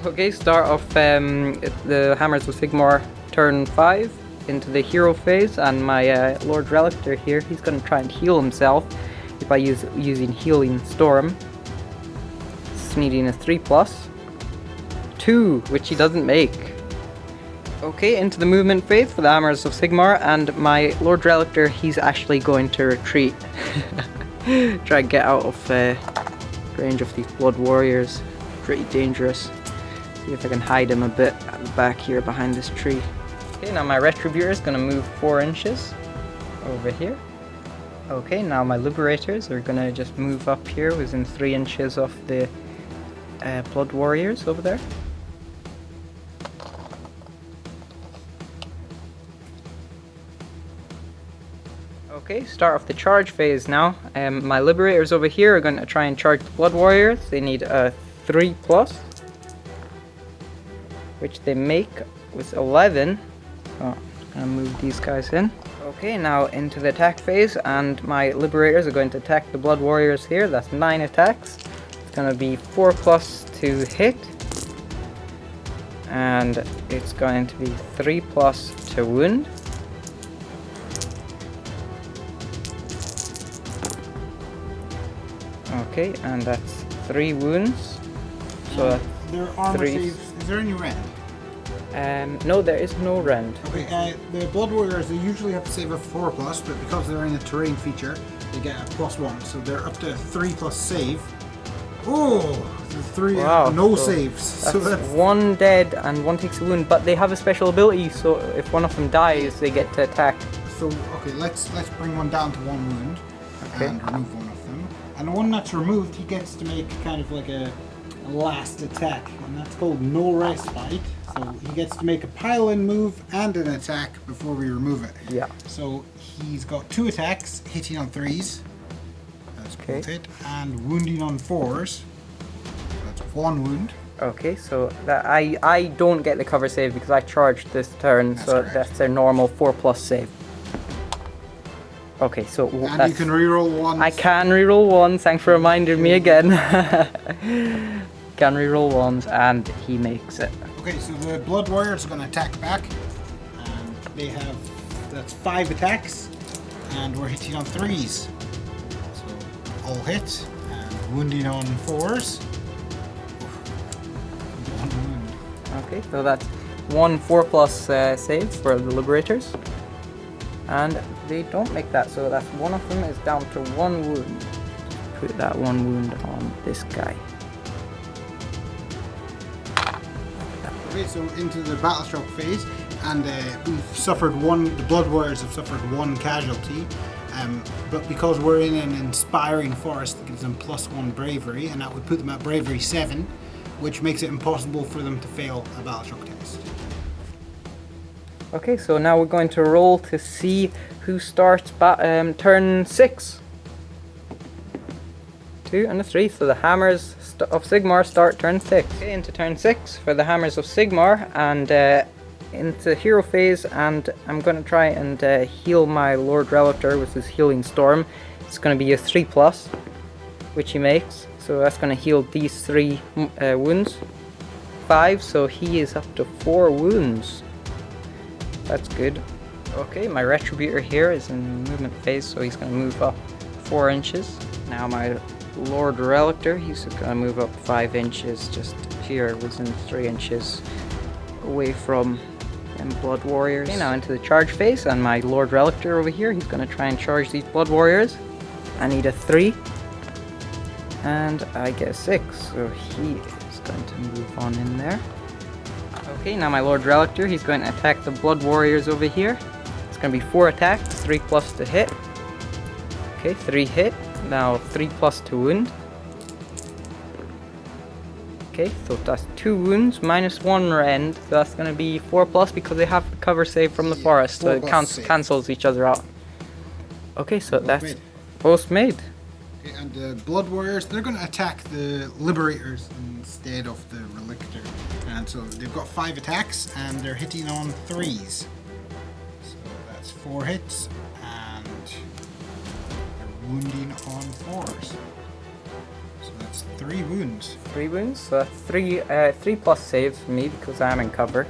Okay, start off the Hammers of Sigmar turn 5 into the hero phase, and my Lord Relictor here, he's going to try and heal himself by using Healing Storm. It's needing a 3+. 2, which he doesn't make. Okay, into the movement phase for the Hammers of Sigmar, and my Lord Relictor, he's actually going to retreat. Try and get out of range of these Blood Warriors. Pretty dangerous. See if I can hide him a bit at the back here behind this tree. Okay, now my Retributor is going to move 4 inches over here. Okay, now my Liberators are going to just move up here within 3 inches of the Blood Warriors over there. Okay, start off the charge phase now. My Liberators over here are going to try and charge the Blood Warriors. They need a 3+, which they make with 11. So I'm going to move these guys in. Okay, now into the attack phase, and my Liberators are going to attack the Blood Warriors here. That's 9 attacks. It's going to be 4+ to hit, and it's going to be 3+ to wound. Okay, and that's 3 wounds. So that's There are armor 3. saves. Is there any rend? No, there is no rend. Okay, the Blood Warriors, they usually have to save a 4+, but because they're in the terrain feature, they get a +1, so they're up to a 3+ save. Oh, the 3 Wow, no so saves. So That's that's 1 dead and 1 takes a wound, but they have a special ability, so if one of them dies, they get to attack. so. Okay, let's bring one down to 1 wound Okay. and remove one of them. And the one that's removed, he gets to make kind of like a last attack, and that's called No Respite. So he gets to make a pile-in move and an attack before we remove it. Yeah. So he's got 2 attacks, hitting on 3s. That's both hit, and wounding on 4s. That's 1 wound. Okay, so that I don't get the cover save because I charged this turn, That's so correct. that's their normal 4+ save. Okay, so And you can reroll 1. I can reroll 1. Thanks for reminding me again. Can reroll 1s, and he makes it. Okay, so the Blood Warriors are going to attack back, and they have, that's 5 attacks, and we're hitting on 3s. So all hit, and wounding on 4s. 1 wound. Okay, so that's 1 4+ save for the Liberators. And they don't make that, so that's one of them is down to 1 wound. Put that 1 wound on this guy. Okay, so into the battle shock phase, and we've suffered 1, the Blood Warriors have suffered 1 casualty, but because we're in an inspiring forest, it gives them +1 bravery, and that would put them at bravery 7, which makes it impossible for them to fail a battle shock test. Okay, so now we're going to roll to see who starts turn 6. 2 and a 3, so the Hammers of Sigmar start turn 6. Okay, into turn 6 for the Hammers of Sigmar, and into hero phase, and I'm going to try and heal my Lord Relator with his Healing Storm. It's going to be a 3+, which he makes, so that's going to heal these 3 wounds. 5, so he is up to 4 wounds. That's good. Okay, my Retributor here is in movement phase, so he's going to move up 4 inches. Now my Lord Relator, he's going to move up 5 inches, just here within 3 inches away from them Blood Warriors. Okay, now into the charge phase, and my Lord Relator over here, he's going to try and charge these Blood Warriors. I need a 3, and I get a 6, so he is going to move on in there. Okay, now my Lord Relator, he's going to attack the Blood Warriors over here. It's going to be 4 attacks, 3+ to hit. Okay, 3 hit. Now 3+ to wound. Okay, so that's 2 wounds, -1 rend. So that's going to be 4+ because they have the cover save from the forest, so it cancels each other out. Okay, so that's both made. Okay, and the Blood Warriors, they're going to attack the Liberators instead of the Relictor. And so they've got 5 attacks, and they're hitting on 3s. So that's 4 hits, and they're wounding on 4s. So that's 3 wounds. 3 wounds, so that's 3+ saves for me because I'm in cover.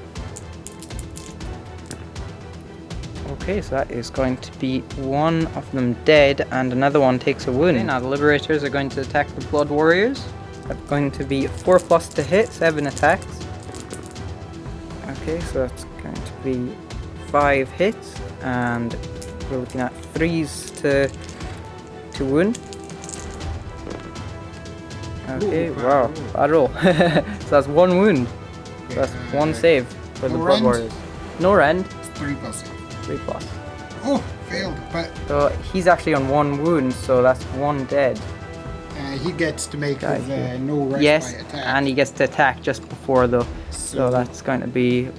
Okay, so that is going to be 1 of them dead and another one takes a wound. Okay, now the Liberators are going to attack the Blood Warriors. That's going to be 4+ to hit, 7 attacks. Okay, so that's going to be 5 hits, and we're looking at 3s to wound. Okay, ooh, wow, bad roll. So that's 1 wound. So that's 1 save for the Blood Warriors. No rend. It's 3+. 3+. Oh, failed. But So he's actually on 1 wound, so that's 1 dead. he gets to make his no respite Yes, attack. and he gets to attack just before though. So that's going to be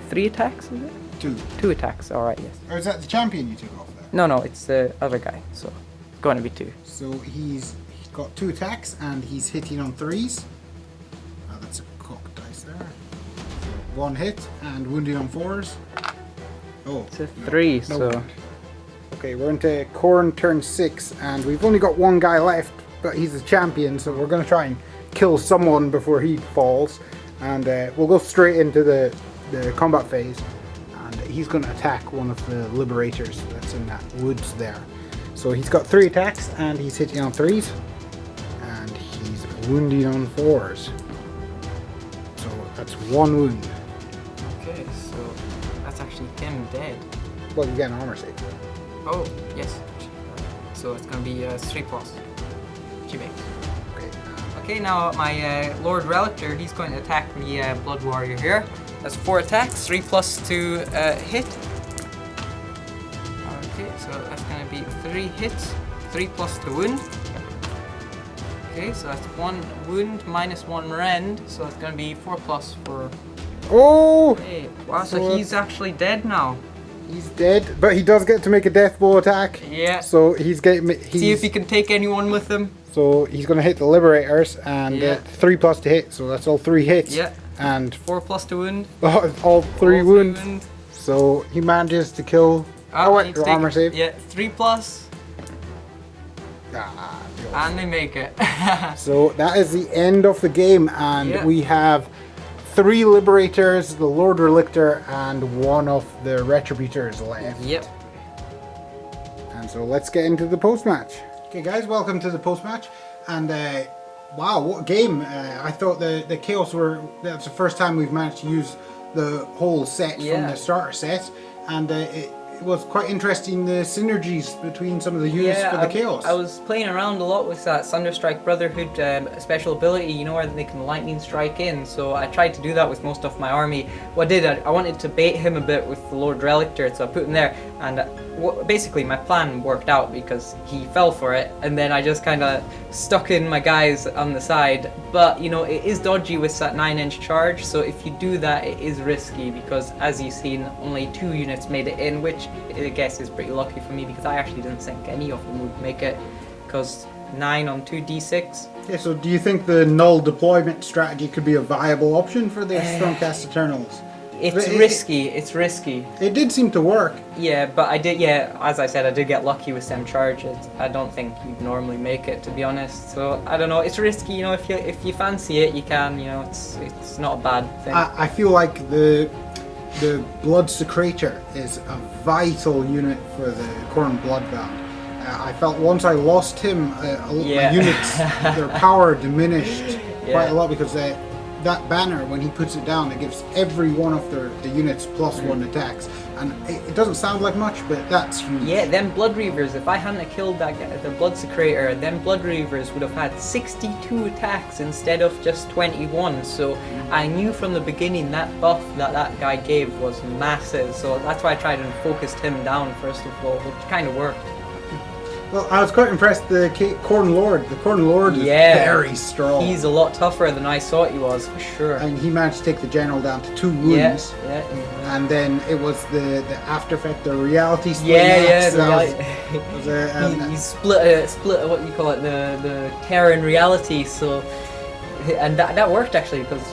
3 attacks, is it? 2. 2 attacks, alright, yes. Or is that the champion you took off there? No, it's the other guy, so it's going to be 2. So he's got 2 attacks, and he's hitting on 3s. Oh, that's a cocked dice there. 1 hit, and wounding on 4s. Oh, It's a 3, no so... wound. Okay, we're into Khorne turn 6, and we've only got 1 guy left, but he's a champion, so we're going to try and kill someone before he falls. And we'll go straight into the combat phase, and he's going to attack one of the Liberators that's in that woods there. So he's got 3 attacks, and he's hitting on 3s, and he's wounding on 4s. So that's 1 wound. Okay, so that's actually him dead. Well, you get an armor save. Oh, yes. So it's going to be 3+. Which he makes. Okay. Okay, now my Lord Relator, he's going to attack the Blood Warrior here. That's 4 attacks, 3+ to hit. Okay, so that's going to be 3 hits, 3+ to wound. Okay, so that's 1 wound minus 1 rend, so it's gonna be 4+ for. Oh! Hey, wow, so So he's actually dead now. He's dead, but he does get to make a death blow attack. Yeah. So he's getting. See if he can take anyone with him. So he's going to hit the Liberators and Yeah. 3+ to hit, so that's all 3 hits. Yeah. And 4+ to wound. all 3 All wounds. 3 wound. So he manages to kill. Ah, wait, he's your taking- armor save. Yeah, 3+, Ah, and they make it. so that is the end of the game, and Yeah. we have 3 Liberators, the Lord Relictor, and 1 of the Retributors left. Yep. And so let's get into the post-match. Okay guys, welcome to the post-match. And wow, what a game. I thought the Chaos that's the first time we've managed to use the whole set from Yeah. the starter set. And it was quite interesting, the synergies between some of the units for the Chaos. I was playing around a lot with that Sunderstrike Brotherhood special ability, you know, where they can lightning strike in. So I tried to do that with most of my army. What I did, I wanted to bait him a bit with the Lord Relictor, so I put him there. And basically my plan worked out because he fell for it, and then I just kind of stuck in my guys on the side. But you know, it is dodgy with that 9-inch charge, so if you do that, it is risky because, as you've seen, only 2 units made it in, which I guess is pretty lucky for me because I actually didn't think any of them would make it, because 9 on 2d6. Yeah, so do you think the null deployment strategy could be a viable option for the Stormcast Eternals? It's risky. It's risky. It did seem to work. Yeah, but I did. Yeah, as I said, I did get lucky with them charges. I don't think you'd normally make it, to be honest. So I don't know. It's risky. You know, if you fancy it, you can. You know, it's not a bad thing. I feel like the Blood Secretor is a vital unit for the Khorne Bloodbound. I felt once I lost him, my units, their power diminished quite a lot because that banner, when he puts it down, it gives every one of the units +1 attacks. And it doesn't sound like much, but that's huge. Yeah, them Blood Reavers, if I hadn't killed that guy, the Blood Secretor, them Blood Reavers would have had 62 attacks instead of just 21. So I knew from the beginning that buff that guy gave was massive. So that's why I tried and focused him down first of all, which kind of worked. Well, I was quite impressed. The Khorne Lord is very strong. He's a lot tougher than I thought he was, for sure. And he managed to take the general down to 2 wounds. Yeah. And then it was the after effect, the reality split. He split what you call it, the Terran reality. So, and that worked actually because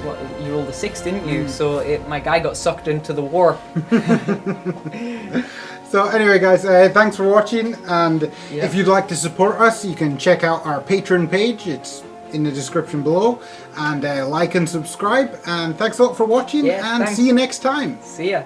you rolled a 6, didn't you? So my guy got sucked into the warp. So anyway guys, thanks for watching, and if you'd like to support us, you can check out our Patreon page. It's in the description below, and like and subscribe, and thanks a lot for watching, and see you next time. See ya.